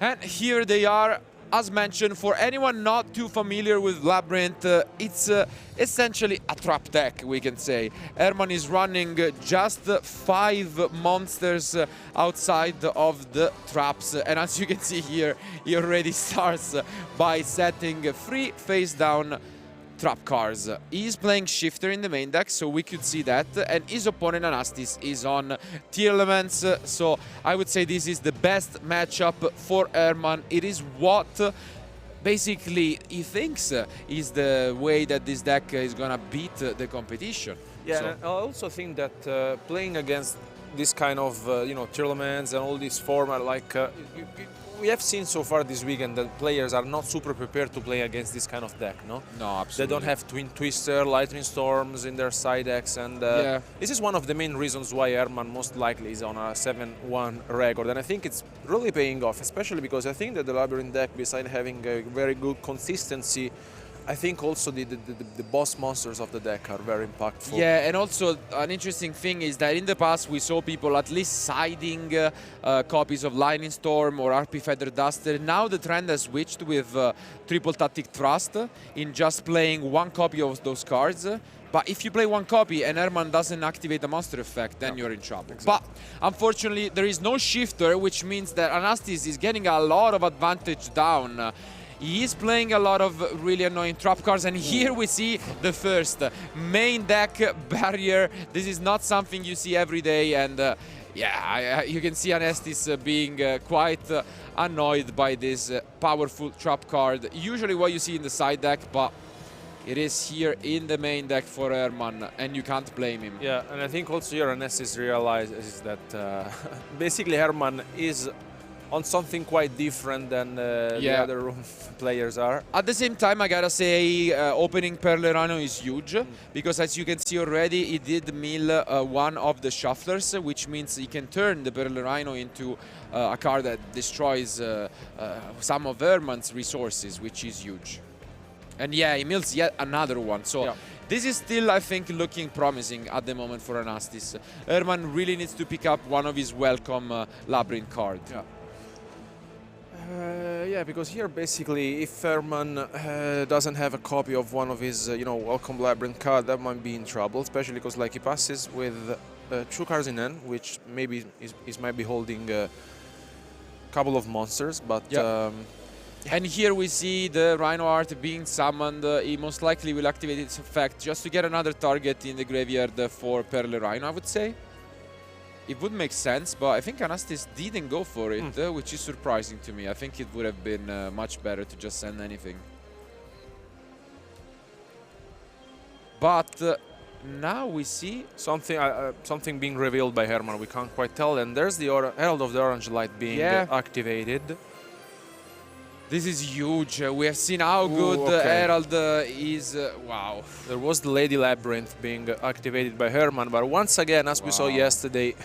And here they are. As mentioned, for anyone not too familiar with Labyrinth, it's essentially a trap deck, we can say. Herman is running just 5 monsters outside of the traps. And as you can see here, he already starts by setting 3 face-down trap cards. He's playing Shifter in the main deck, so we could see that, and his opponent Anastasios is on Tearlaments, so I would say this is the best matchup for Herman. It is what basically he thinks is the way that this deck is gonna beat the competition. Yeah, so. and I also think that playing against this kind of you know, Tearlaments and all this format, like we have seen so far this weekend that players are not super prepared to play against this kind of deck, no? No, absolutely. They don't have Twin Twister, Lightning Storms in their side decks, and this is one of the main reasons why Herman most likely is on a 7-1 record, and I think it's really paying off, especially because I think that the Labyrinth deck, besides having a very good consistency, I think also the boss monsters of the deck are very impactful. Yeah, and also an interesting thing is that in the past we saw people at least siding copies of Lightning Storm or RP Feather Duster. Now the trend has switched with Triple Tactic Thrust in just playing 1 copy of those cards. But if you play 1 copy and Herman doesn't activate the monster effect, then you're in trouble. Exactly. But unfortunately there is no Shifter, which means that Anastasios is getting a lot of advantage down. He is playing a lot of really annoying trap cards, and here we see the first main deck barrier. This is not something you see every day, and yeah, you can see Anastasios being quite annoyed by this powerful trap card. Usually what you see in the side deck, but it is here in the main deck for Herman, and you can't blame him. Yeah, and I think also here Anastasios realizes that basically Herman is on something quite different than the other players are. At the same time, I gotta say, opening Tearlaments is huge, because as you can see already, he did mill 1 of the Shufflers, which means he can turn the Tearlaments into a card that destroys some of Herman's resources, which is huge. And yeah, he mills yet another one. So this is still, I think, looking promising at the moment for Anastasios. Herman really needs to pick up one of his welcome Labyrinth cards. Yeah. Yeah, because here basically, if Herman doesn't have a copy of one of his, you know, welcome Labyrinth card, that might be in trouble, especially because like he passes with 2 cards in hand, which maybe is might be holding a couple of monsters, but. And here we see the Rhino Art being summoned. He most likely will activate its effect just to get another target in the graveyard for Tearlaments, I would say. It would make sense, but I think Anastasios didn't go for it, which is surprising to me. I think it would have been much better to just send anything. But now we see something being revealed by Herman. We can't quite tell, and there's the Herald of the Orange Light being activated. This is huge. We have seen how good Herald is. Wow. There was the Lady Labyrinth being activated by Herman, but once again, as we saw yesterday,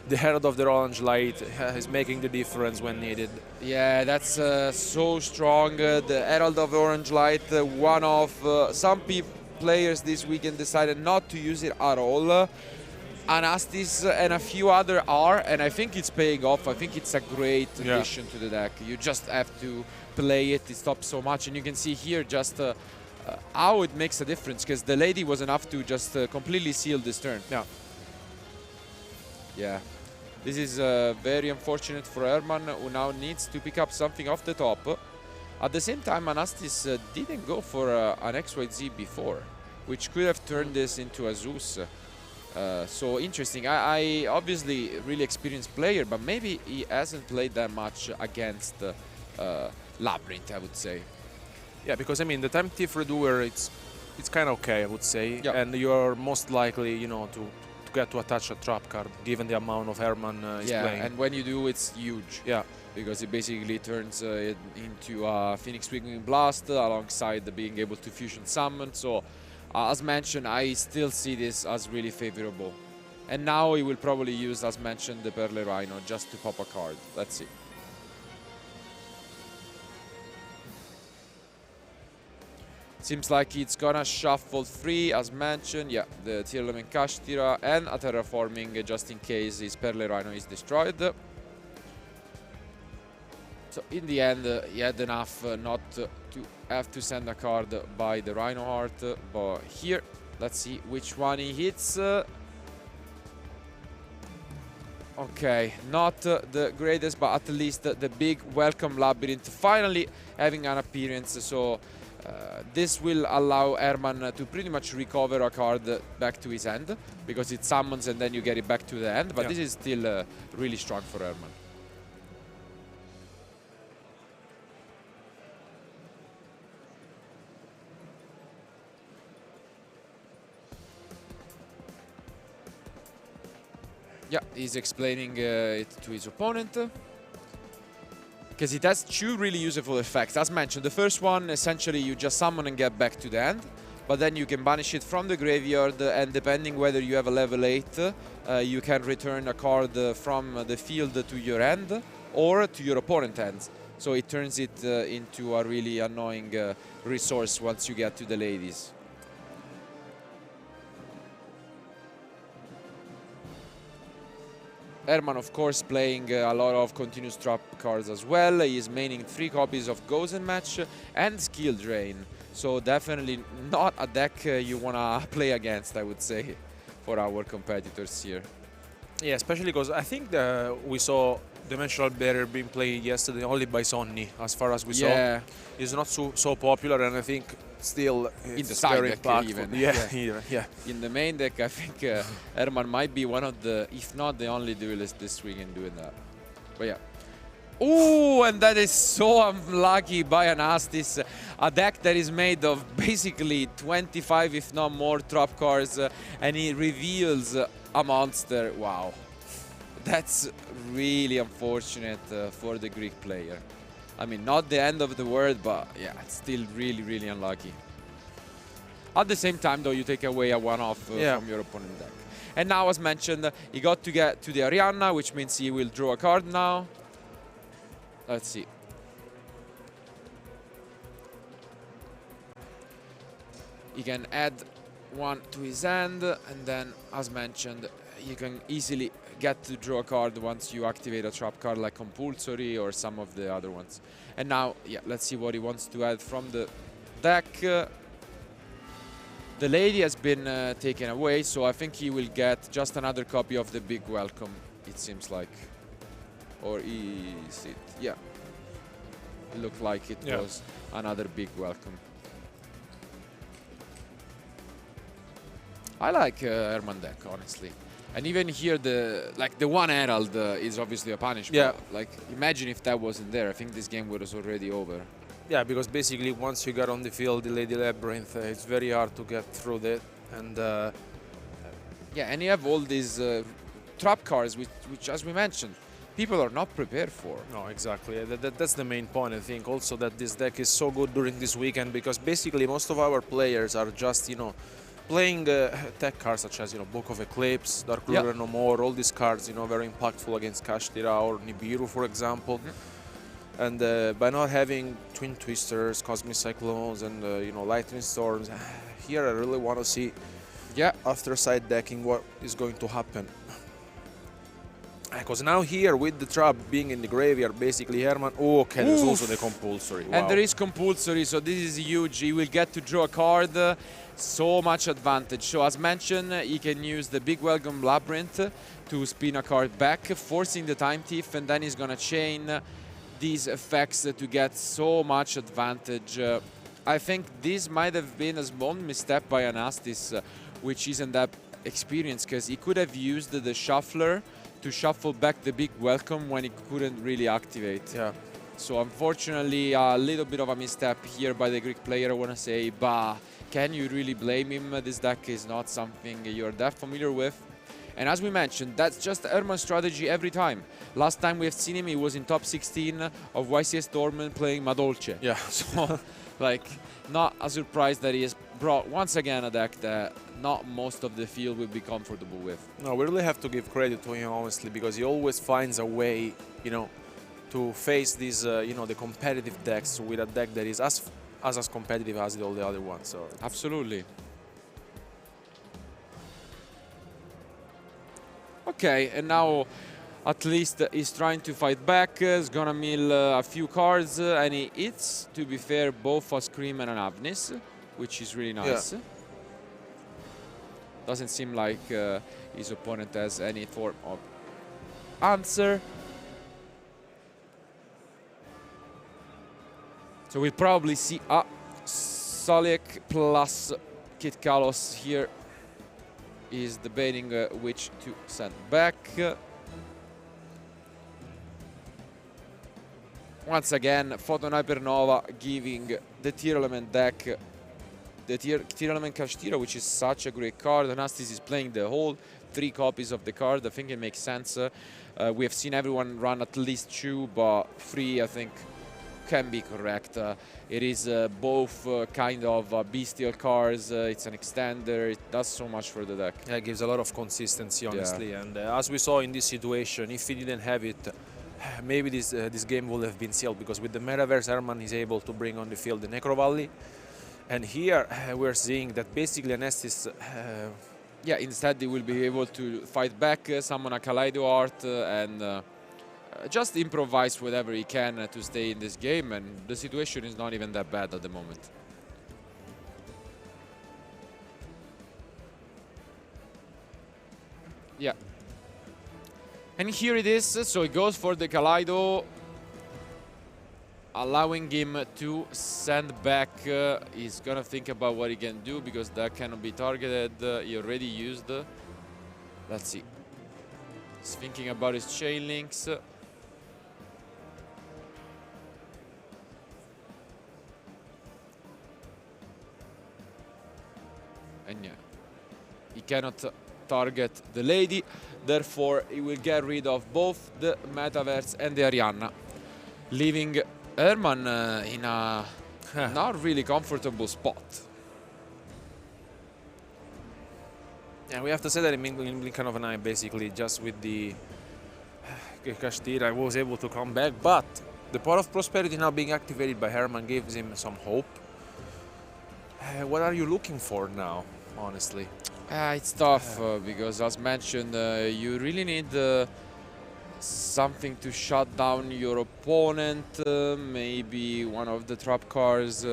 the Herald of the Orange Light is making the difference when needed. Yeah, that's so strong. The Herald of the Orange Light, one of some players this weekend decided not to use it at all. Anastasios and a few other are, and I think it's paying off. I think it's a great addition to the deck. You just have to play it, it stops so much, and you can see here just how it makes a difference, because the Lady was enough to just completely seal this turn. Yeah. This is very unfortunate for Herman, who now needs to pick up something off the top. At the same time, Anastasios didn't go for an XYZ before, which could have turned this into a Zeus. So interesting. I obviously really experienced player, but maybe he hasn't played that much against Labyrinth, I would say. Yeah, because I mean the Time Thief Redoer, it's kind of okay, I would say, and you're most likely, you know, to get to attach a trap card given the amount of Herman is playing. And when you do, it's huge. Yeah, because it basically turns it into a Phoenix Wing Blast alongside being able to fusion summon. So. As mentioned, I still see this as really favorable. And now he will probably use, as mentioned, the Tearlaments just to pop a card. Let's see. Seems like it's gonna shuffle 3, as mentioned. Yeah, the Tearlaments Kashtira and a Terraforming just in case his Tearlaments is destroyed. So in the end, he had enough not to have to send a card by the Rhino Heart. But here, let's see which one he hits. Okay, not the greatest, but at least the big welcome Labyrinth finally having an appearance. So this will allow Herman to pretty much recover a card back to his hand, because it summons and then you get it back to the hand. But this is still really strong for Herman. Yeah, he's explaining it to his opponent. Because it has two really useful effects. As mentioned, the first one, essentially you just summon and get back to the hand. But then you can banish it from the graveyard, and depending whether you have a level 8, you can return a card from the field to your hand or to your opponent's hands. So it turns it into a really annoying resource once you get to the ladies. Herman, of course, playing a lot of continuous drop cards as well. He is maining 3 copies of Gozen Match and Skill Drain. So definitely not a deck you want to play against, I would say, for our competitors here. Yeah, especially because I think we saw Dimensional Barrier being played yesterday only by Sonny, as far as we saw. It's not so popular, and I think still it's in the side very deck impactful. even. Yeah. In the main deck, I think Herman might be one of the, if not the only duelist this weekend doing that. But yeah. Ooh, and that is so unlucky by Anastasios. A deck that is made of basically 25, if not more, drop cards, and he reveals a monster. Wow. That's really unfortunate for the Greek player. I mean, not the end of the world, but yeah, it's still really, really unlucky. At the same time, though, you take away a one-off from your opponent's deck. And now, as mentioned, he got to get to the Arianna, which means he will draw a card now. Let's see. He can add one to his hand, and then, as mentioned, you can easily get to draw a card once you activate a trap card like Compulsory or some of the other ones. And now, yeah, let's see what he wants to add from the deck. The lady has been taken away, so I think he will get just another copy of the Big Welcome, it seems like. Or is it? Yeah. It looked like it was another Big Welcome. I like Herman deck, honestly. And even here, the one Herald is obviously a punishment. Yeah. Like, imagine if that wasn't there. I think this game was already over. Yeah, because basically once you get on the field, the Lady Labyrinth, it's very hard to get through that. And yeah, and you have all these trap cards, which, as we mentioned, people are not prepared for. No, exactly. That's the main point, I think. Also that this deck is so good during this weekend, because basically most of our players are just, playing tech cards such as, Book of Eclipse, Dark Ruler No More, all these cards, very impactful against Kashtira or Nibiru, for example. And by not having Twin Twisters, Cosmic Cyclones, and, Lightning Storms, here I really want to see, after side decking, what is going to happen. Because now here, with the trap being in the graveyard, basically Herman... Oh, okay, there's also the Compulsory. Wow. And there is Compulsory, so this is huge. He will get to draw a card. So much advantage. So as mentioned, he can use the Big Welcome Labyrinth to spin a card back, forcing the Time Thief, and then he's going to chain these effects to get so much advantage. I think this might have been a small misstep by Anastasios, which isn't that experienced, because he could have used the Shuffler to shuffle back the Big Welcome when he couldn't really activate. Yeah. So unfortunately, a little bit of a misstep here by the Greek player, I want to say, but can you really blame him? This deck is not something you're that familiar with. And as we mentioned, that's just Herman's strategy every time. Last time we have seen him, he was in top 16 of YCS Tournament playing Madolce. Yeah. So, not a surprise that he has brought, once again, a deck that not most of the field will be comfortable with. No, we really have to give credit to him, honestly, because he always finds a way, to face these, the competitive decks with a deck that is as competitive as all the other ones. So absolutely. Okay, and now at least he's trying to fight back. He's gonna mill a few cards, and he hits, to be fair, both a Scream and an Avnis, which is really nice. Yeah. Doesn't seem like his opponent has any form of answer. So we'll probably see a Soliek plus Kit Kalos here. Is debating which to send back. Once again, Photon Hypernova giving the Tearlaments deck the Tearlaments Kashtira, which is such a great card. Anastasios is playing the whole 3 copies of the card. I think it makes sense. We have seen everyone run at least 2, but 3, I think, can be correct. It is both kind of bestial cards. It's an extender. It does so much for the deck. Yeah, it gives a lot of consistency, honestly. Yeah. And as we saw in this situation, if he didn't have it, maybe this game would have been sealed, because with the Metaverse, Herman is able to bring on the field the Necro Valley. And here we're seeing that basically Anastas... yeah, instead he will be able to fight back, summon a Kaleido Art, and just improvise whatever he can to stay in this game, and the situation is not even that bad at the moment. Yeah. And here it is, so he goes for the Kaleido, allowing him to send back. He's gonna think about what he can do, because that cannot be targeted. He already used. Let's see. He's thinking about his chain links. And yeah, he cannot target the lady, therefore he will get rid of both the Metaverse and the Arianna, leaving Herman in a not really comfortable spot. Yeah, we have to say that in Blink of an Eye, basically, just with the Kashtira, was able to come back, but the Pot of Prosperity now being activated by Herman gives him some hope. What are you looking for now, honestly? It's tough because, as mentioned, you really need something to shut down your opponent. Maybe one of the trap cards.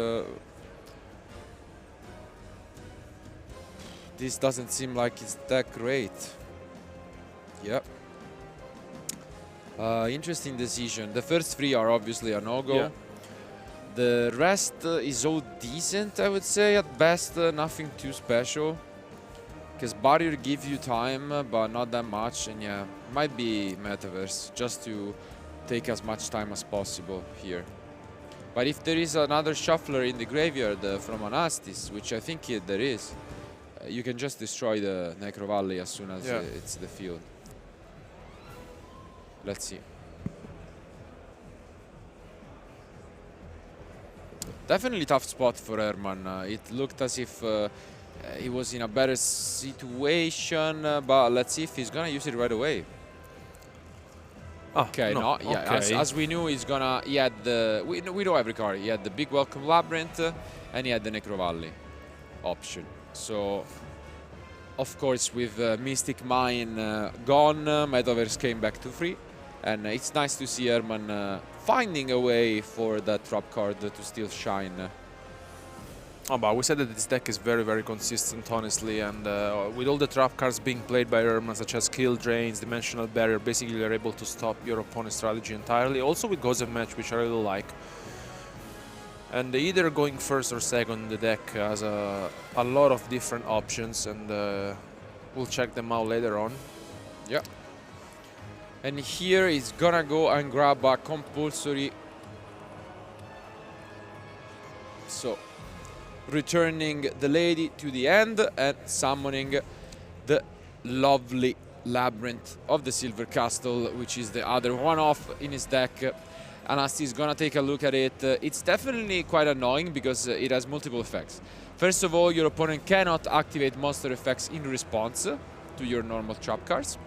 This doesn't seem like it's that great. Yep. Interesting decision. The first 3 are obviously a no-go. Yeah. The rest is all decent, I would say, at best. Nothing too special. Because Barrier gives you time, but not that much. And yeah, might be Metaverse, just to take as much time as possible here. But if there is another Shuffler in the graveyard from Anastas, which I think there is, you can just destroy the Necro Valley as soon as it's the field. Let's see. Definitely tough spot for Herman. It looked as if he was in a better situation, but let's see if he's gonna use it right away. Okay, no, yeah, okay. As we knew, he's gonna. He had the. We know every card. He had the big welcome Labyrinth, and he had the Necro Valley option. So, of course, with Mystic Mine gone, Metaverse came back to 3, and it's nice to see Herman finding a way for that trap card to still shine. Oh, but we said that this deck is very, very consistent, honestly, and with all the trap cards being played by Herman, such as Kill Drains, Dimensional Barrier, basically you're able to stop your opponent's strategy entirely. Also with Gozen Match, which I really like. And either going first or second, the deck has a lot of different options, and we'll check them out later on. Yeah. And here he's gonna go and grab a compulsory. So, returning the lady to the end and summoning the lovely Labyrinth of the Silver Castle, which is the other one-off in his deck. Anastasios is gonna take a look at it. It's definitely quite annoying because it has multiple effects. First of all, your opponent cannot activate monster effects in response to your normal trap cards.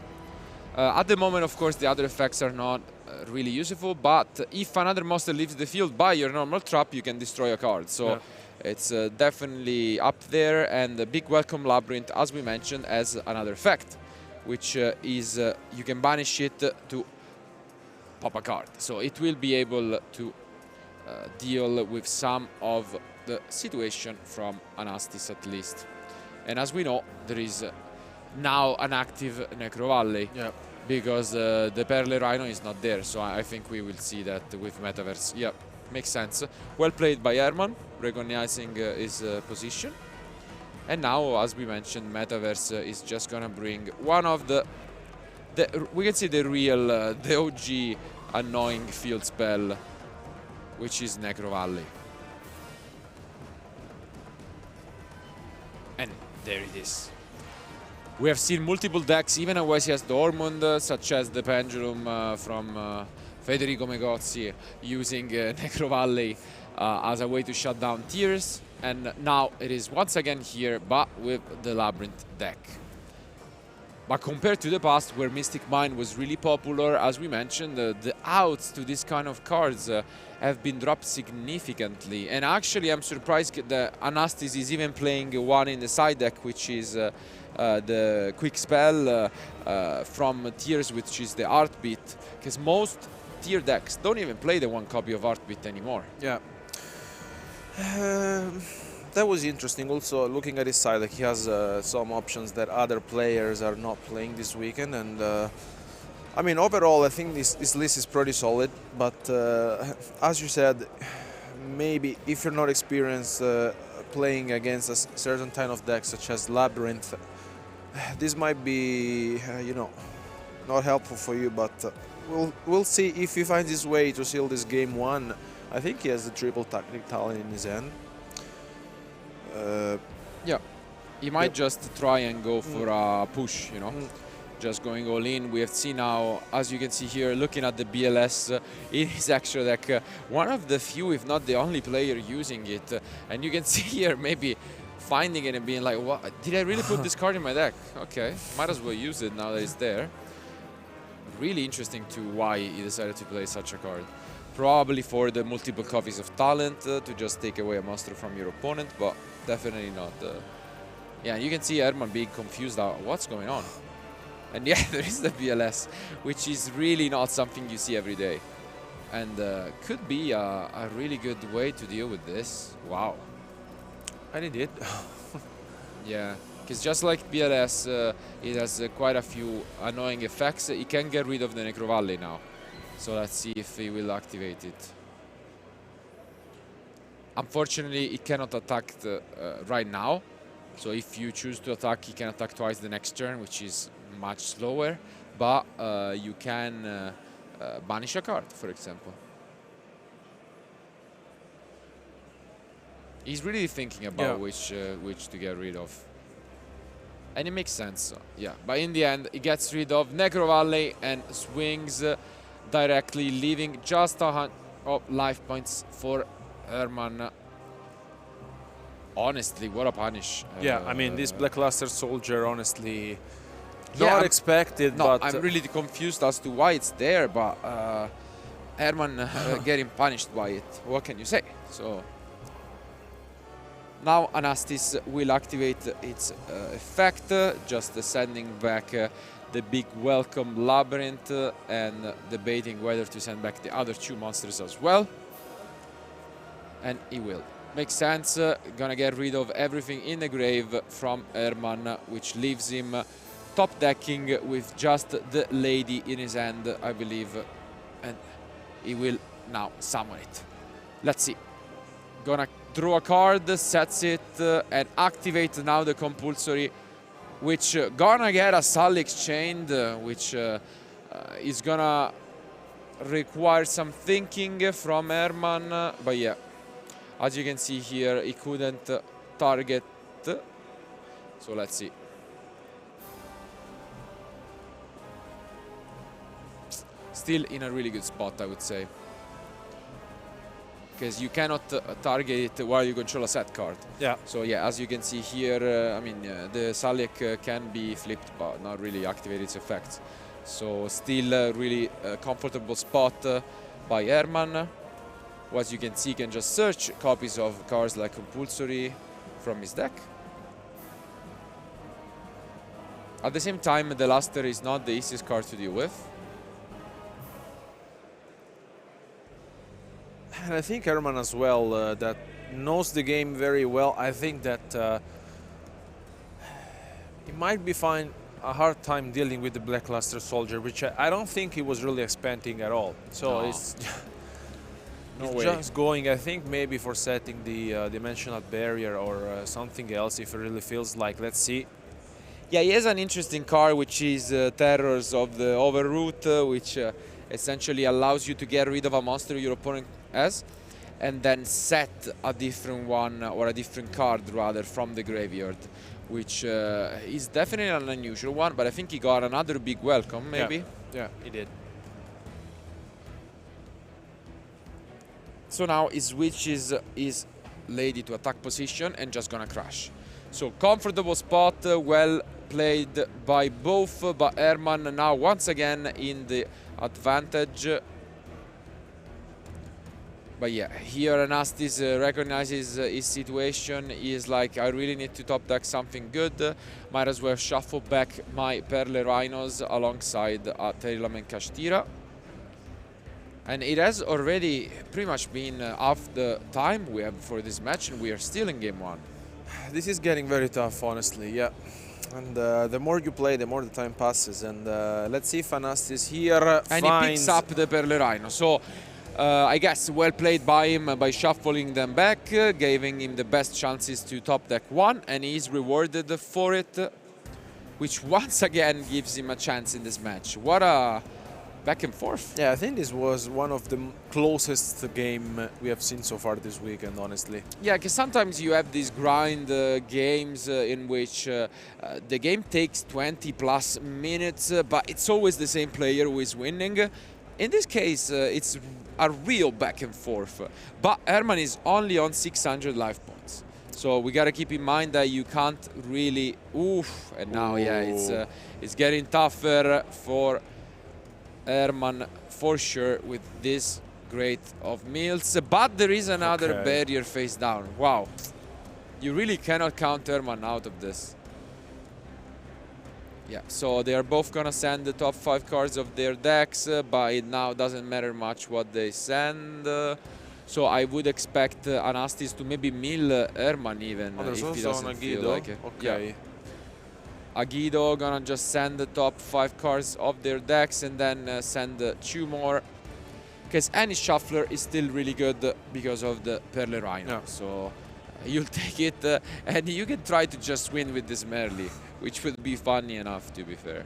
At the moment, of course, the other effects are not really useful, but if another monster leaves the field by your normal trap, you can destroy a card. So it's definitely up there, and the big welcome Labyrinth, as we mentioned, has another effect, which is you can banish it to pop a card. So it will be able to deal with some of the situation from Anastas at least. And as we know, there is now an active Necro Valley. Yeah. Because the Perle Rhino is not there, so I think we will see that with Metaverse. Yeah, makes sense. Well played by Herman, recognizing his position. And now, as we mentioned, Metaverse is just gonna bring one of the we can see the real, the OG annoying field spell, which is Necro Valley. And there it is. We have seen multiple decks, even at YCS Dortmund, such as the Pendulum from Federico Megozzi, using Necro Valley as a way to shut down Tears. And now it is once again here, but with the Labyrinth deck. But compared to the past, where Mystic Mine was really popular, as we mentioned, the outs to this kind of cards have been dropped significantly. And actually, I'm surprised that Anastas is even playing one in the side deck, which is the quick spell from Tears, which is the Heartbeat, because most Tier decks don't even play the one copy of Heartbeat anymore. Yeah. That was interesting. Also, looking at his side, like he has some options that other players are not playing this weekend, and I mean, overall, I think this list is pretty solid. But as you said, maybe if you're not experienced playing against a certain kind of deck, such as Labyrinth, this might be, you know, not helpful for you. But we'll see if he finds his way to seal this game one. I think he has the triple tactic talent in his hand. Yeah, he might just try and go for a push, you know, just going all in. We have seen now, as you can see here, looking at the BLS in his extra deck, one of the few, if not the only player using it. And you can see here maybe finding it and being like, what? Did I really put this card in my deck? Okay, might as well use it now that it's there. Really interesting to why he decided to play such a card. Probably for the multiple copies of talent to just take away a monster from your opponent, but definitely not. Yeah, you can see Herman being confused about what's going on. And yeah, there is the BLS, which is really not something you see every day. And could be a really good way to deal with this. Wow. And he did. Yeah, because just like BLS, it has quite a few annoying effects. He can get rid of the Necro Valley now. So let's see if he will activate it. Unfortunately, it cannot attack right now. So if you choose to attack, he can attack twice the next turn, which is much slower. But you can banish a card, for example. He's really thinking about which to get rid of. And it makes sense, yeah. But in the end, he gets rid of Necro Valley and swings directly, leaving just 100 life points for Herman. Honestly, what a punish. Yeah, I mean, this Blackluster Soldier, honestly, not expected. No, but I'm really confused as to why it's there, but Herman getting punished by it. What can you say? So now Anastas will activate its effect, just sending back the big welcome Labyrinth and debating whether to send back the other two monsters as well. And he will. Makes sense. Gonna get rid of everything in the grave from Herman, which leaves him top decking with just the lady in his hand, I believe. And he will now summon it. Let's see. Gonna draw a card, sets it, and activate now the compulsory, which gonna get a Sully Exchange, which is gonna require some thinking from Herman. But yeah, as you can see here, he couldn't target. So let's see. Still in a really good spot, I would say. Because you cannot target it while you control a set card. Yeah. So yeah, as you can see here, I mean, the Salek can be flipped, but not really activate its effects. So still a really comfortable spot by Herman. As you can see, he can just search copies of cards like Compulsory from his deck. At the same time, the Luster is not the easiest card to deal with. And I think Herman as well, that knows the game very well. I think that he might be finding a hard time dealing with the Black Luster Soldier, which I don't think he was really expecting at all. So No. it's No he's way. just going, I think, maybe for setting the dimensional barrier or something else if it really feels like. Let's see. Yeah, he has an interesting card, which is Terrors of the Overroot, which essentially allows you to get rid of a monster your opponent has, and then set a different one, or a different card rather, from the graveyard, which is definitely an unusual one, but I think he got another big welcome, maybe. Yeah, he did. So now he switches his lady to attack position and just gonna crash. So comfortable spot, well played by both, but Herman now once again in the advantage. But yeah, here Anastasios recognizes his situation. He is like, I really need to top deck something good. Might as well shuffle back my Perle Rhinos alongside a Tearlaments Kashtira. And it has already pretty much been half the time we have for this match, and we are still in game one. This is getting very tough, honestly, yeah. And the more you play, the more the time passes. And let's see if Anastasios here And finds... he picks up the Perle Rhino. So I guess well played by him by shuffling them back, giving him the best chances to top deck one, and he's rewarded for it, which once again gives him a chance in this match. What a back and forth. Yeah, I think this was one of the closest game we have seen so far this weekend, honestly. Yeah, because sometimes you have these grind games in which the game takes 20 plus minutes, but it's always the same player who is winning. In this case, it's a real back and forth. But Herman is only on 600 life points. So we got to keep in mind that you can't really... Oof. And now, yeah, it's getting tougher for Herman for sure with this great of meals. But there is another barrier face down. Wow. You really cannot count Herman out of this. Yeah, so they are both gonna send the top 5 cards of their decks, but it now doesn't matter much what they send. So I would expect Anastasios to maybe mill Herman even if he doesn't feel like it. Okay. Yeah. Agido gonna just send the top 5 cards of their decks and then send 2 more. Because any shuffler is still really good because of the Perle Rhino. Yeah. So you'll take it and you can try to just win with this Merly, which would be funny enough, to be fair.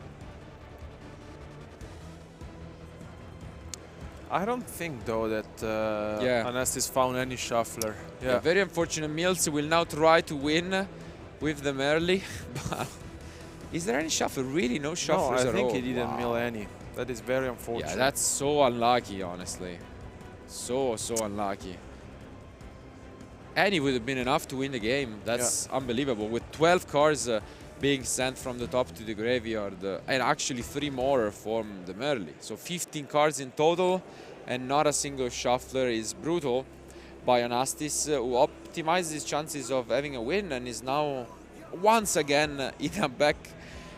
I don't think, though, that Anastasios found any shuffler. Yeah, very unfortunate. Mills will now try to win with the Merly. Is there any shuffle? Really, no shufflers at all? No, I think he didn't mill any. That is very unfortunate. Yeah, that's so unlucky, honestly. So unlucky. And it would have been enough to win the game. That's unbelievable. With 12 cards being sent from the top to the graveyard, and actually 3 more from the Merly. So 15 cards in total, and not a single shuffler is brutal by Anastasios, who optimizes his chances of having a win and is now once again in a back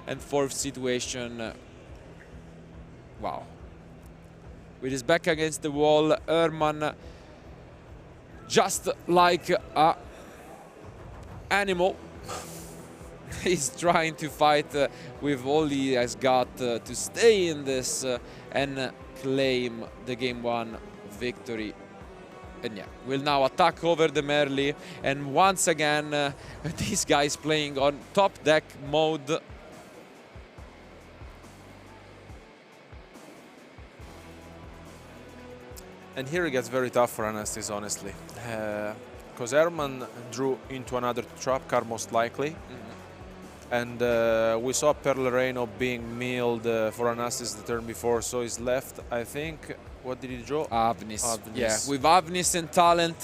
and forth situation. Wow. With his back against the wall, Herman, just like a animal, he's trying to fight with all he has got to stay in this and claim the game 1 victory. And yeah, will now attack over the Merly, and once again this guy is playing on top deck mode. And here it gets very tough for Anastasios, honestly. Because Herman drew into another trap card, most likely. And we saw Perle Rhino being milled for Anastasios the turn before, so he's left, I think. What did he draw? Avnis. Yeah, with Avnis and Talent,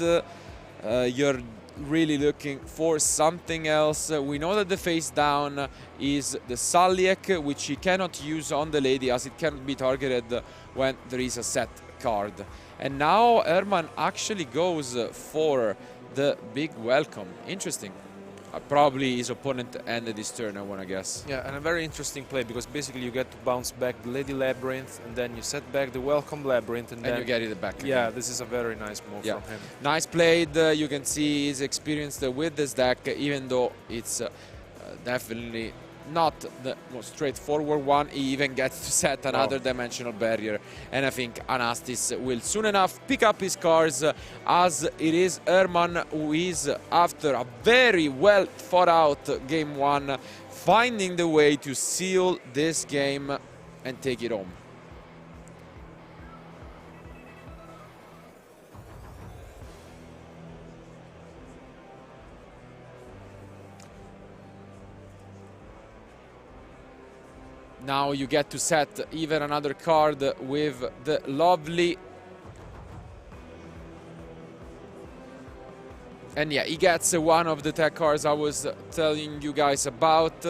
you're really looking for something else. We know that the face down is the Saliek, which he cannot use on the lady as it cannot be targeted when there is a set card. And now Herman actually goes for the big welcome. Interesting. Probably his opponent ended his turn, I want to guess. Yeah, and a very interesting play, because basically you get to bounce back the Lady Labyrinth, and then you set back the Welcome Labyrinth, and then you get it back yeah, again. this is a very nice move from him. Nice played. You can see he's experienced with this deck, even though it's definitely not the most straightforward one. He even gets to set another dimensional barrier, and I think Anastasios will soon enough pick up his cards, as it is Herman who is, after a very well thought out game one, finding the way to seal this game and take it home. Now you get to set even another card with the lovely... And yeah, he gets one of the tech cards I was telling you guys about.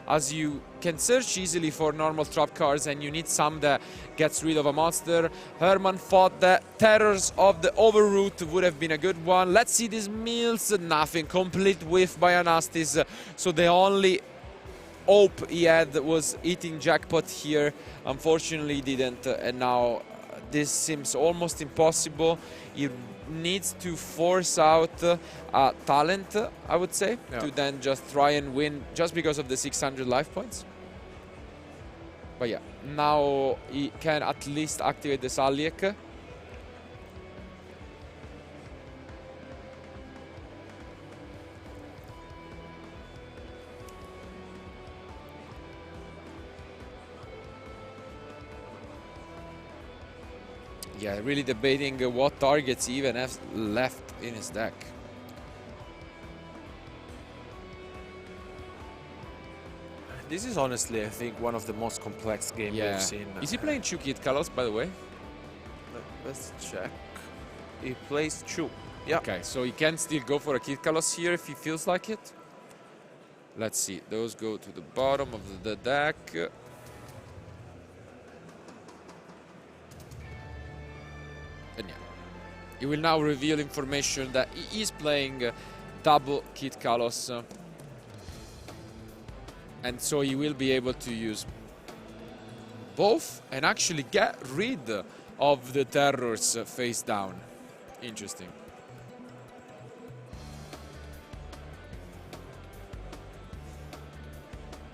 As you can search easily for normal trap cards and you need some that gets rid of a monster. Herman thought that Terrors of the Overroot would have been a good one. Let's see these meals. Nothing. Complete whiff by Anastasios. So the only hope he had was hitting jackpot here. Unfortunately, he didn't, and now this seems almost impossible. He needs to force out a talent, I would say, to then just try and win, just because of the 600 life points. But yeah, now he can at least activate the Saliek. Yeah, really debating what targets he even has left in his deck. This is honestly, I think, one of the most complex games we've seen. Is he playing 2 Kid Kalos, by the way? Let's check. He plays 2. Yeah. Okay, so he can still go for a Kid Kalos here if he feels like it. Let's see. Those go to the bottom of the deck. And yeah, he will now reveal information that he is playing double Kid Kalos. And so he will be able to use both and actually get rid of the Terrors face down. Interesting.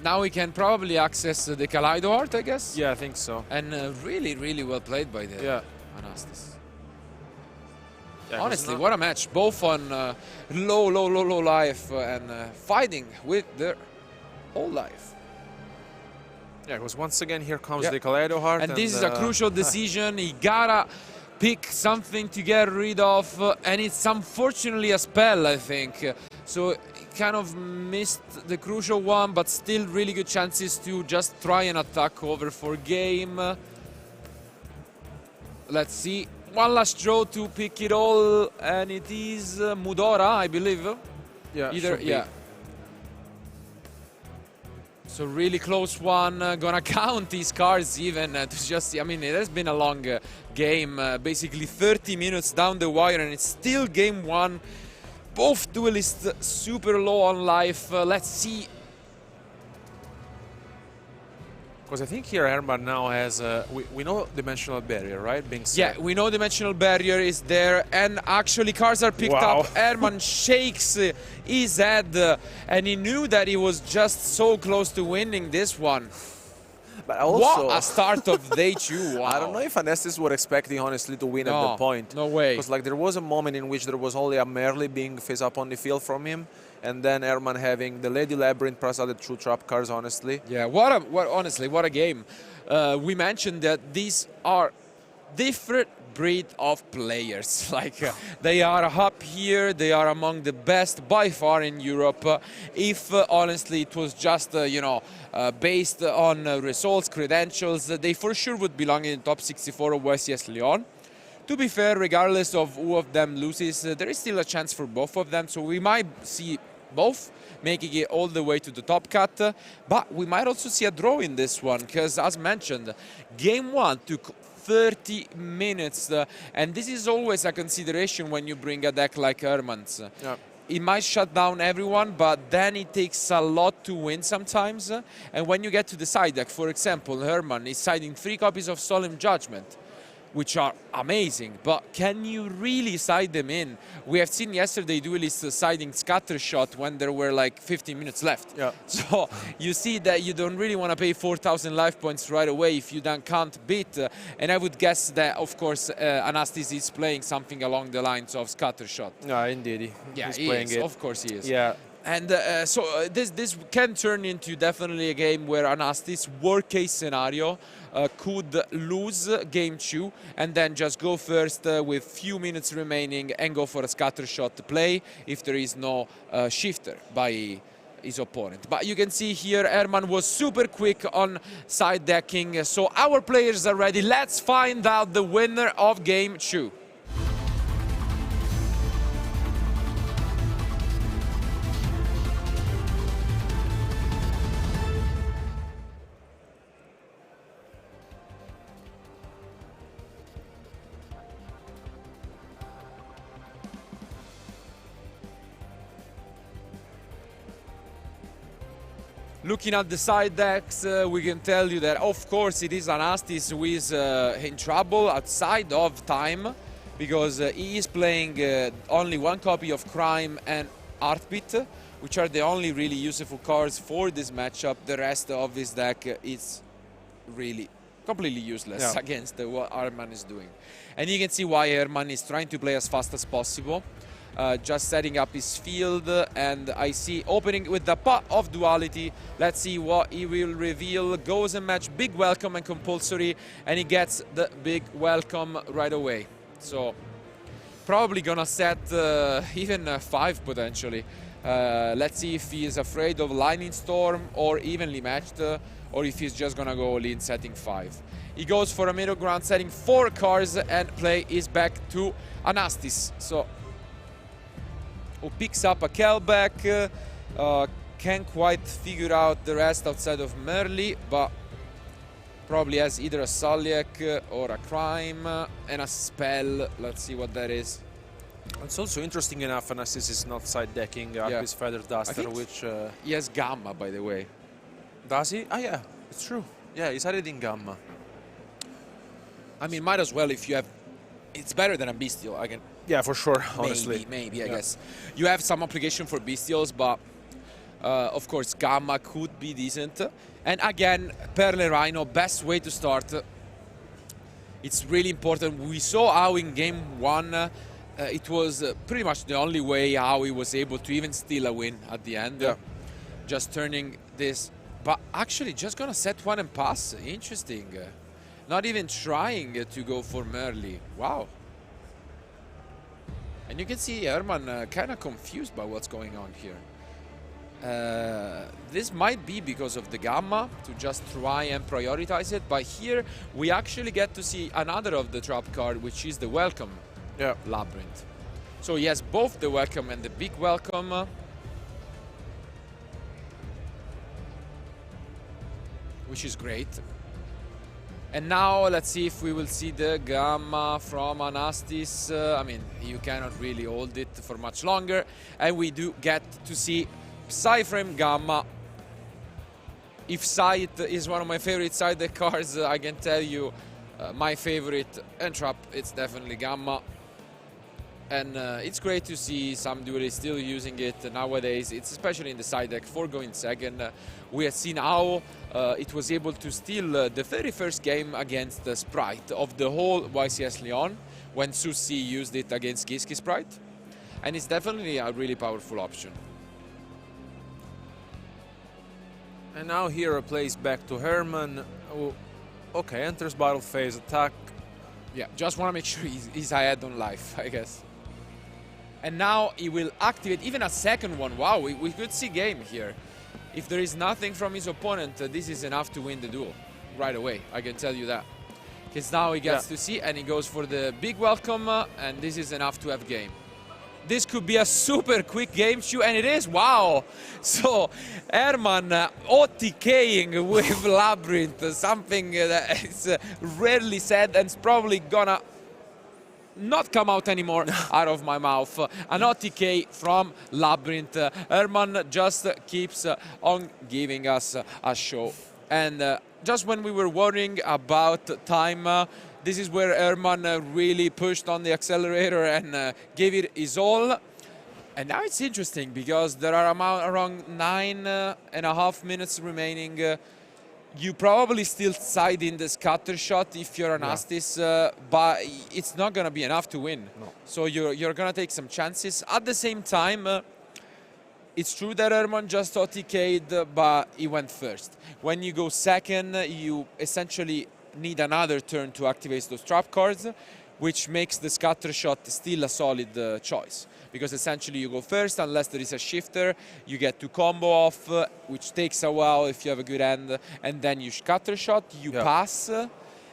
Now we can probably access the Kaleido Art, I guess? Yeah, I think so. And really, really well played by the Anastasios. Yeah, honestly, what a match. Both on low life and fighting with their whole life. Yeah, because once again, here comes the Kaleido Heart. And this is a crucial decision. He gotta pick something to get rid of. And it's unfortunately a spell, I think. So he kind of missed the crucial one, but still really good chances to just try and attack over for game. Let's see. One last draw to pick it all, and it is Mudora, I believe. Yeah, yeah. So really close one. Gonna count these cards even to just see. I mean, it has been a long game, basically 30 minutes down the wire, and it's still game one. Both duelists super low on life. Let's see. Because I think here Herman now has, we know Dimensional Barrier, right? Being set. Yeah, we know Dimensional Barrier is there, and actually cards are picked up. Herman shakes his head, and he knew that he was just so close to winning this one. But also, what a start of day 2. Wow. I don't know if Anastasios were expecting, honestly, to win at the point. No way. Because like there was a moment in which there was only a Merle being face up on the field from him, and then Herman having the Lady Labyrinth plus other 2 trap cards, honestly. Yeah, honestly, what a game. We mentioned that these are different breed of players. Like they are up here, they are among the best by far in Europe. If honestly it was just based on results, credentials, they for sure would belong in the top 64 of YCS Lyon. To be fair, regardless of who of them loses, there is still a chance for both of them, so we might see both making it all the way to the top cut, but we might also see a draw in this one, because as mentioned, game 1 took 30 minutes, and this is always a consideration when you bring a deck like Herman's. it might shut down everyone, but then it takes a lot to win sometimes. And when you get to the side deck, for example, Herman is siding 3 copies of Solemn Judgment, which are amazing, but can you really side them in? We have seen yesterday duelists siding Scattershot when there were like 15 minutes left. Yeah. So you see that you don't really want to pay 4,000 life points right away if you then can't beat. And I would guess that, of course, Anastasios is playing something along the lines of Scattershot. Yeah, indeed. Yeah, he's playing it. Of course he is. Yeah. And this can turn into definitely a game where Anastasios, worst case scenario, could lose game 2 and then just go first with few minutes remaining and go for a scatter shot play if there is no shifter by his opponent. But you can see here Herman was super quick on side decking, so our players are ready. Let's find out the winner of game 2. Looking at the side decks, we can tell you that, of course, it is Anastasios who is in trouble outside of time, because he is playing only 1 copy of Crime and Heartbeat, which are the only really useful cards for this matchup. The rest of his deck is really completely useless against what Herman is doing. And you can see why Herman is trying to play as fast as possible. Just setting up his field, and I see opening with the pot of duality. Let's see what he will reveal. Goes and match, big welcome and compulsory, and he gets the big welcome right away. So probably gonna set even 5 potentially. Let's see if he is afraid of Lightning Storm or evenly matched, or if he's just gonna go all in setting 5. He goes for a middle ground, setting 4 cards, and play is back to Anastasios. So who picks up a Kelbeck, can't quite figure out the rest outside of Merli, but probably has either a Sulliek or a Crime and a spell. Let's see what that is. It's also interesting enough, Anastasios is not side decking his Feather Duster, which... he has Gamma, by the way. Does he? Ah, yeah, it's true. Yeah, he's added in Gamma. I mean, might as well if you have... It's better than a Bestial, I can... Yeah, for sure, honestly. Maybe, I guess. You have some application for Bestials, but of course Gamma could be decent. And again, Perle Rhino, best way to start. It's really important. We saw how in game 1 it was pretty much the only way how he was able to even steal a win at the end. Yeah. Just turning this, but actually just gonna set 1 and pass. Interesting. Not even trying to go for Merli. Wow. And you can see Herman kind of confused by what's going on here. This might be because of the Gamma, to just try and prioritize it, but here we actually get to see another of the trap card, which is the Welcome Labyrinth. So he has both the Welcome and the big Welcome. Which is great. And now let's see if we will see the Gamma from Anastasios. I mean, you cannot really hold it for much longer. And we do get to see Psyframe Gamma. If Sight is one of my favorite side deck cards, I can tell you my favorite Entrap, it's definitely Gamma. And it's great to see some duelists still using it nowadays. It's especially in the side deck for going second. We have seen how it was able to steal the very first game against the Sprite of the whole YCS Lyon, when Susi used it against Giski Sprite. And it's definitely a really powerful option. And now here plays back to Herman. Who, okay, enters battle phase, attack. Yeah, just want to make sure he's ahead on life, I guess. And now he will activate even a second one. Wow, we could see game here. If there is nothing from his opponent, this is enough to win the duel right away. I can tell you that. Because now he gets to see, and he goes for the big welcome, and this is enough to have game. This could be a super quick game, and it is. Wow! So Herman OTKing with Labyrinth, something that is rarely said, and it's probably gonna not come out anymore out of my mouth. An OTK from Labyrinth. Herman just keeps on giving us a show. And just when we were worrying about time, this is where Herman really pushed on the accelerator and gave it his all. And now it's interesting because there are around 9.5 minutes remaining. You probably still side in the scatter shot if you're Anastasios, but it's not going to be enough to win. No. So you're going to take some chances. At the same time, it's true that Herman just OTK'd, but he went first. When you go second, you essentially need another turn to activate those trap cards, which makes the scatter shot still a solid choice. Because essentially you go first, unless there is a shifter, you get to combo off, which takes a while if you have a good hand, and then you scatter shot, you pass,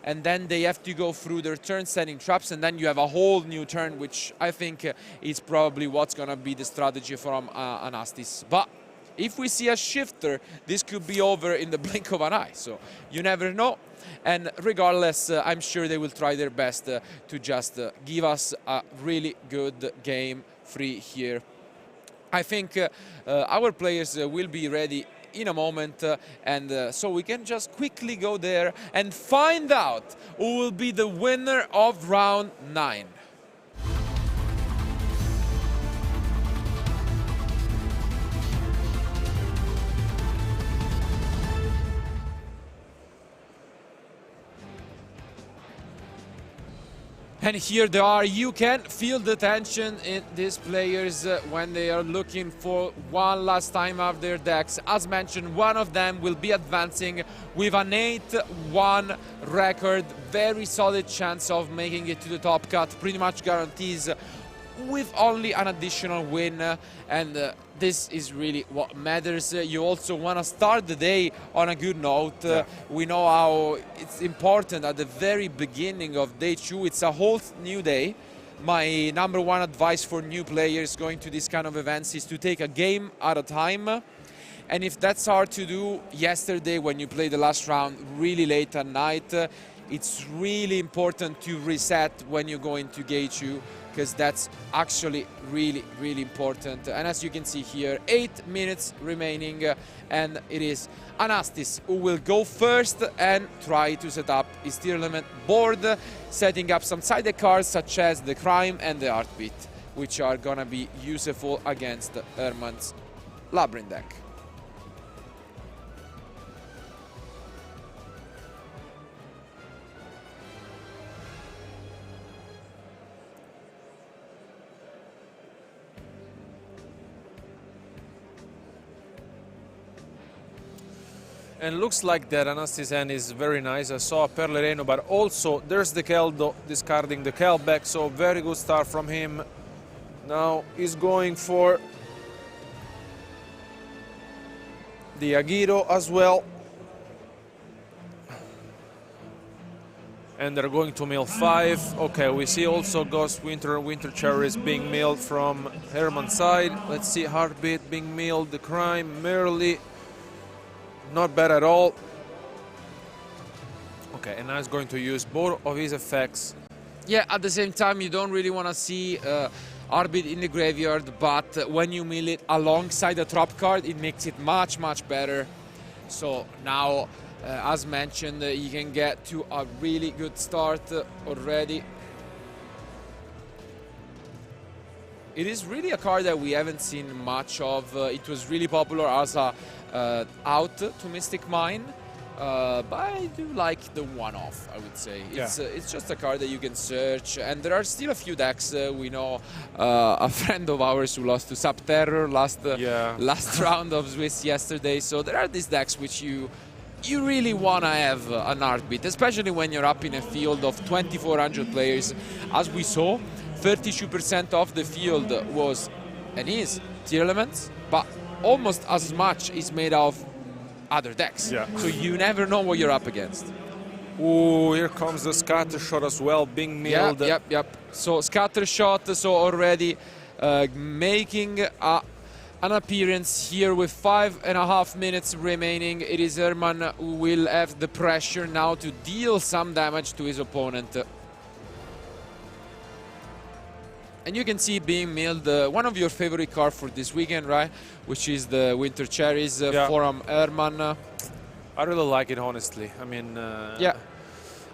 and then they have to go through their turn setting traps, and then you have a whole new turn, which I think is probably what's going to be the strategy from Anastasios. But if we see a shifter, this could be over in the blink of an eye, so you never know. And regardless, I'm sure they will try their best to just give us a really good game free here. I think our players will be ready in a moment, and so we can just quickly go there and find out who will be the winner of round 9. And here they are. You can feel the tension in these players when they are looking for one last time of their decks. As mentioned, one of them will be advancing with an 8-1 record. Very solid chance of making it to the top cut. Pretty much guarantees with only an additional win. And this is really what matters. You also want to start the day on a good note. We know how it's important at the very beginning of day 2. It's a whole new day. My number one advice for new players going to this kind of events is to take a game at a time. And if that's hard to do, yesterday when you play the last round really late at night, it's really important to reset when you go into game 2. Because that's actually really, really important. And as you can see here, 8 minutes remaining, and it is Anastasios who will go first and try to set up his Tearlaments board, setting up some side cards such as the Crime and the Heartbeat, which are gonna be useful against Herman's Labyrinth deck. And looks like that Anastasios' hand is very nice. I saw a Perlereno, but also there's the Keldo discarding the Kel back, so very good start from him. Now he's going for the Agito as well. And they're going to mill 5. Okay, we see also Ghost Winter Cherries being milled from Herman's side. Let's see Heartbeat being milled, the Crime, Merely. Not bad at all. Okay, and now he's going to use both of his effects. Yeah, at the same time, you don't really want to see Heartbeat in the graveyard, but when you mill it alongside the trap card, it makes it much, much better. So now, as mentioned, you can get to a really good start already. It is really a card that we haven't seen much of. It was really popular as a out to Mystic Mine, but I do like the one-off, I would say. It's just a card that you can search, and there are still a few decks. We know a friend of ours who lost to Subterror last round of Swiss yesterday, so there are these decks which you really want to have an Heartbeat, especially when you're up in a field of 2,400 players. As we saw, 32% of the field was and is Tearlaments, but almost as much is made of other decks. So you never know what you're up against. Ooh, here comes the scatter shot as well, being milled. Yep. So scatter shot, so already making an appearance here with 5.5 minutes remaining. It is Herman who will have the pressure now to deal some damage to his opponent. And you can see being milled one of your favorite cards for this weekend, right? Which is the Winter Cherries from Herman. I really like it, honestly. I mean, yeah.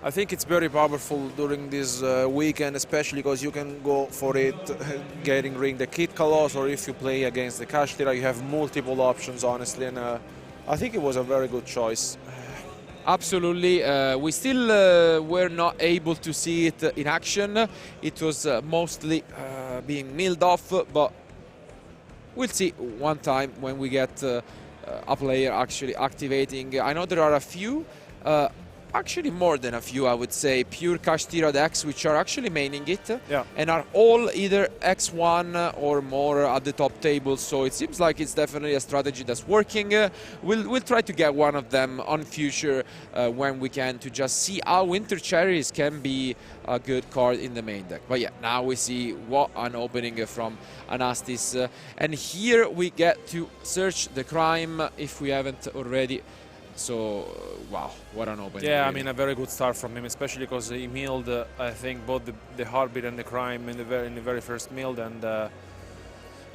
I think it's very powerful during this weekend, especially because you can go for it getting ring the Kit Kalos, or if you play against the Kashtira, you have multiple options, honestly, and I think it was a very good choice. Absolutely. We still were not able to see it in action. It was mostly being milled off, but we'll see one time when we get a player actually activating. I know there are a few, actually more than a few, I would say, pure Kashtira decks which are actually maining it and are all either X1 or more at the top table. So it seems like it's definitely a strategy that's working. We'll try to get one of them on future when we can, to just see how Winter Cherries can be a good card in the main deck. But yeah, now we see what an opening from Anastasios. And here we get to search the crime if we haven't already. So, wow, what an opening. Yeah, really. I mean, a very good start from him, especially because he milled, I think, both the Heartbeat and the Crime in the very first milled. And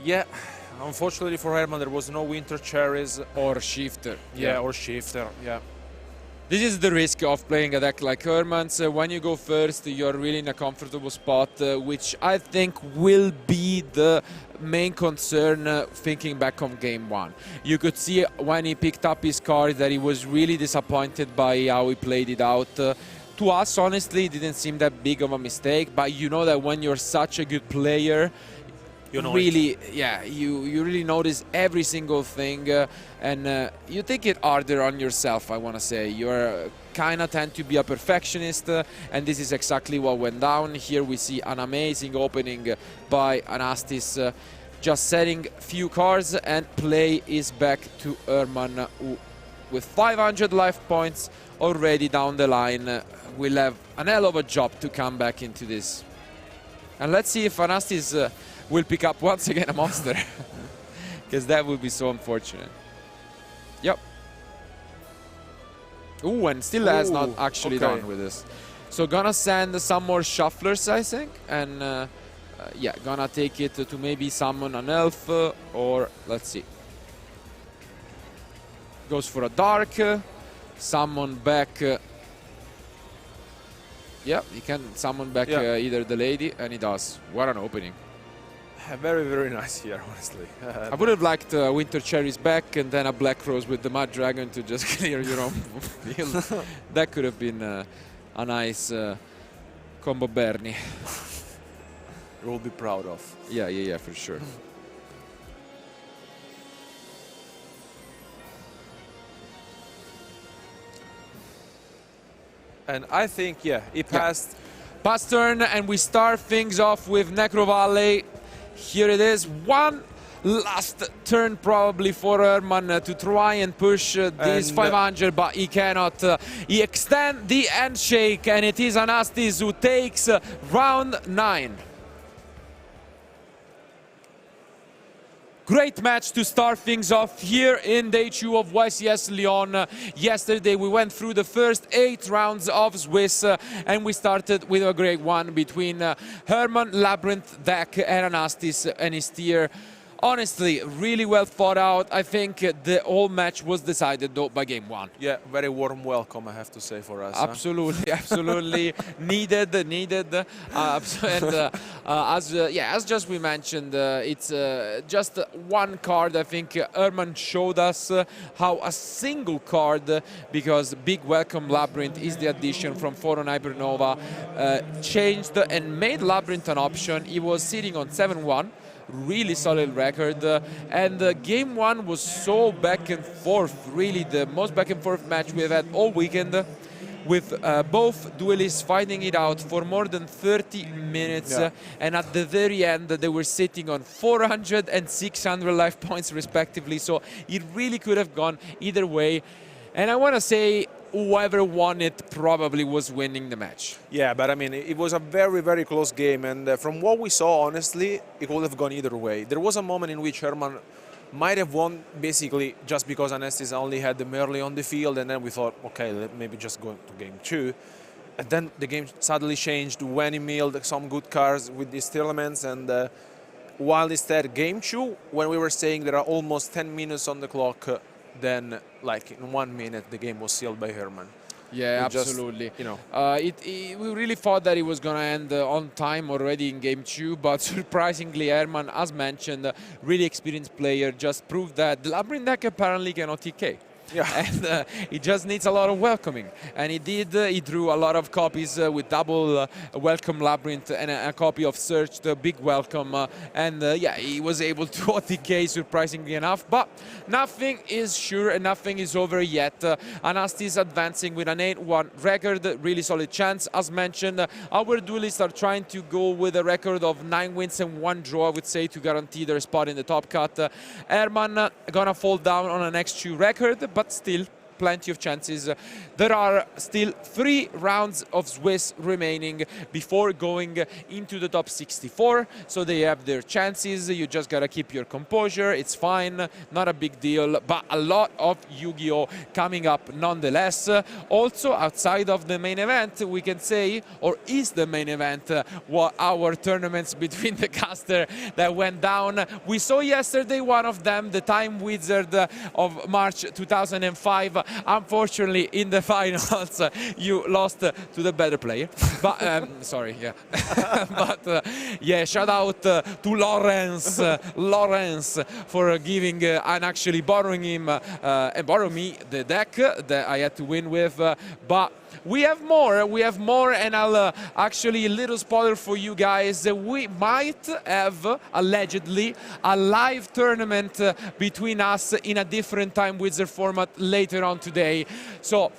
yeah, unfortunately for Herman, there was no Winter Cherries. Or Shifter. Yeah, or Shifter, yeah. This is the risk of playing a deck like Herman's. When you go first, you're really in a comfortable spot, which I think will be the main concern thinking back on game one. You could see when he picked up his card that he was really disappointed by how he played it out. To us, honestly, it didn't seem that big of a mistake, but you know that when you're such a good player, you know really, you really notice every single thing, and you take it harder on yourself. I want to say you're kind of tend to be a perfectionist, and this is exactly what went down. Here we see an amazing opening by Anastasios, just setting few cards, and play is back to Herman, who with 500 life points already down the line will have an hell of a job to come back into this. And let's see if Anastasios will pick up once again a monster, because that would be so unfortunate. Yep. Ooh, and still has not actually done with this. So gonna send some more shufflers, I think, and yeah, gonna take it to maybe summon an elf, or let's see. Goes for a dark, summon back. Yeah, he can summon back either the lady, and he does. What an opening. Very, very nice here, honestly. I would have liked Winter Cherries back and then a Black Rose with the Mud Dragon to just clear your own field. That could have been a nice combo Bernie. You'll be proud of. Yeah, for sure. And I think, he passed. Pass turn, and we start things off with Necro Valley. Here it is, one last turn probably for Herman to try and push this 500, but he cannot. He extends the handshake, and it is Anastasios who takes round 9. Great match to start things off here in day 2 of YCS Lyon. Yesterday we went through the first 8 rounds of Swiss, and we started with a great one between Herman, Labrynth deck, and Anastasios and his tier. Honestly, really well thought out. I think the whole match was decided though by game 1. Yeah, very warm welcome, I have to say, for us. Absolutely, absolutely needed. And as just we mentioned, it's just one card. I think Herman showed us how a single card, because Big Welcome Labyrinth is the addition from Foron Hypernova, changed and made Labyrinth an option. He was sitting on 7-1. Really solid record, and game 1 was so back and forth, really the most back and forth match we've had all weekend, with both duelists fighting it out for more than 30 minutes, and at the very end they were sitting on 400 and 600 life points respectively, so it really could have gone either way, and I want to say whoever won it probably was winning the match. Yeah, but I mean, it was a very, very close game, and from what we saw, honestly, it could have gone either way. There was a moment in which Herman might have won basically just because Anastasios only had the Merle on the field, and then we thought, okay, maybe just go to game 2. And then the game suddenly changed when he milled some good cards with these Tearlaments, and while instead game 2, when we were saying there are almost 10 minutes on the clock, then like in 1 minute the game was sealed by Herman. Yeah, absolutely. We really thought that it was going to end on time already in game 2, but surprisingly Herman, as mentioned, really experienced player, just proved that the Labyrinth deck apparently cannot TK. Yeah. And it just needs a lot of welcoming, and he did. He drew a lot of copies with double welcome Labyrinth and a copy of Search, the big welcome, and yeah, he was able to OTK surprisingly enough, but nothing is sure and nothing is over yet. Anastasios advancing with an 8-1 record, really solid chance. As mentioned, our duelists are trying to go with a record of 9 wins and 1 draw, I would say, to guarantee their spot in the top cut. Herman gonna fall down on an X2 record, but still plenty of chances. There are still 3 rounds of Swiss remaining before going into the top 64, so they have their chances. You just gotta keep your composure, it's fine, not a big deal, but a lot of Yu-Gi-Oh coming up nonetheless. Also, outside of the main event, we can say, or is the main event, what our tournaments between the caster that went down. We saw yesterday one of them, the Time Wizard of March 2005. Unfortunately, in the finals, you lost to the better player. But sorry, yeah. But yeah, shout out to Lawrence for giving and actually borrowing him and borrow me the deck that I had to win with. But we have more, and I'll actually, a little spoiler for you guys, we might have, allegedly, a live tournament between us in a different Time Wizard format later on today. So,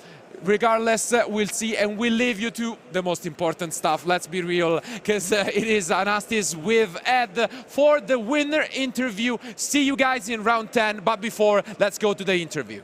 regardless, we'll see, and we'll leave you to the most important stuff, let's be real, because it is Anastasios with Ed for the winner interview. See you guys in round 10, but before, let's go to the interview.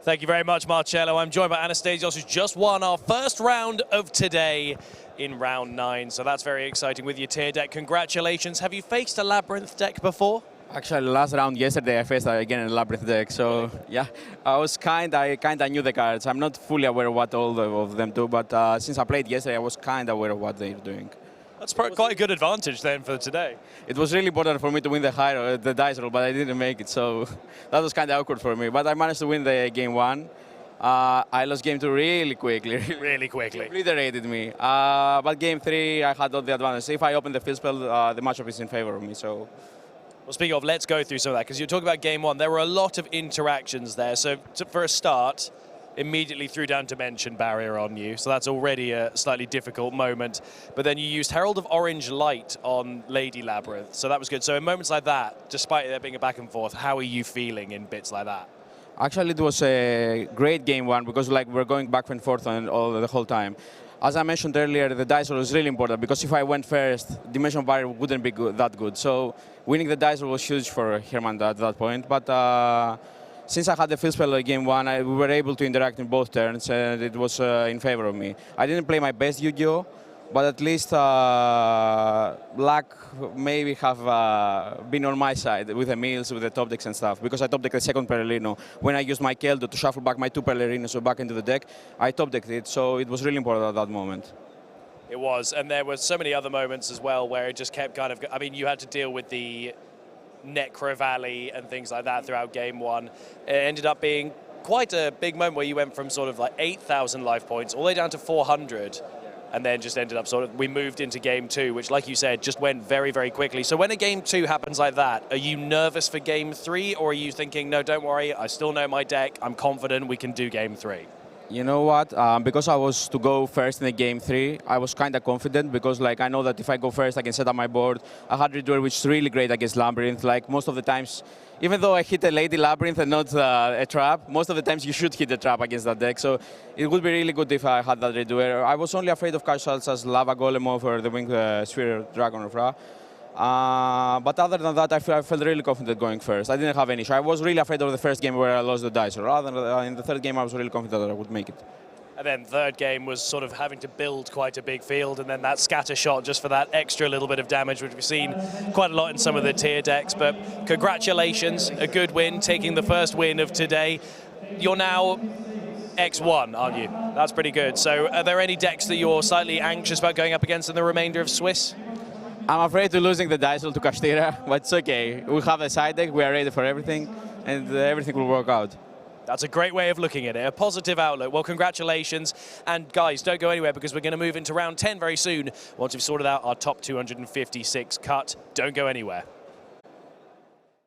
Thank you very much, Marcello. I'm joined by Anastasios, who's just won our first round of today in round 9. So that's very exciting with your tier deck. Congratulations. Have you faced a Labyrinth deck before? Actually, last round yesterday I faced again a Labyrinth deck. So yeah, I kinda knew the cards. I'm not fully aware of what all of them do, but since I played yesterday, I was kinda aware of what they're doing. That's quite a good advantage then for today. It was really important for me to win the dice roll, but I didn't make it, so that was kind of awkward for me. But I managed to win the game 1. I lost game 2 really quickly. Really quickly. Obliterated me. But game 3, I had all the advantage. If I open the field spell, the matchup is in favor of me. So. Well, speaking of, let's go through some of that, because you're talking about game 1. There were a lot of interactions there. So for a start, immediately threw down Dimension Barrier on you, so that's already a slightly difficult moment. But then you used Herald of Orange Light on Lady Labyrinth, so that was good. So in moments like that, despite there being a back and forth, how are you feeling in bits like that? Actually, it was a great game 1 because like we're going back and forth and the whole time. As I mentioned earlier, the dice roll was really important because if I went first, Dimension Barrier wouldn't be that good. So winning the dice roll was huge for Herman at that point. But since I had the field spell game 1, we were able to interact in both turns, and it was in favor of me. I didn't play my best Yu-Gi-Oh, but at least luck maybe have been on my side with the mills, with the top decks and stuff, because I top decked the second Perlerino. When I used my Keldo to shuffle back my 2 Perlerinos back into the deck, I top decked it, so it was really important at that moment. It was, and there were so many other moments as well where it just kept kind of, I mean, you had to deal with the Necro Valley and things like that throughout game 1. It ended up being quite a big moment where you went from sort of like 8,000 life points all the way down to 400, and then just ended up we moved into game 2, which, like you said, just went very, very quickly. So when a game 2 happens like that, are you nervous for game 3, or are you thinking, no, don't worry, I still know my deck, I'm confident we can do game 3? You know what? Because I was to go first in the game 3, I was kind of confident because, like, I know that if I go first, I can set up my board. I had Redoer, which is really great against Labyrinth. Like, most of the times, even though I hit a Lady Labyrinth and not a trap, most of the times you should hit a trap against that deck. So it would be really good if I had that Redoer. I was only afraid of casuals as Lava Golem over the Winged Sphere Dragon of Ra. But other than that, I felt really confident going first. I didn't have any issue. I was really afraid of the first game where I lost the dice. Rather than in the third game, I was really confident that I would make it. And then third game was sort of having to build quite a big field, and then that scatter shot just for that extra little bit of damage, which we've seen quite a lot in some of the tier decks. But congratulations, a good win, taking the first win of today. You're now X1, aren't you? That's pretty good. So are there any decks that you're slightly anxious about going up against in the remainder of Swiss? I'm afraid of losing the Diesel to Castira, but it's okay. We have a side deck, we are ready for everything, and everything will work out. That's a great way of looking at it, a positive outlook. Well, congratulations. And guys, don't go anywhere because we're going to move into round 10 very soon once we've sorted out our top 256 cut. Don't go anywhere.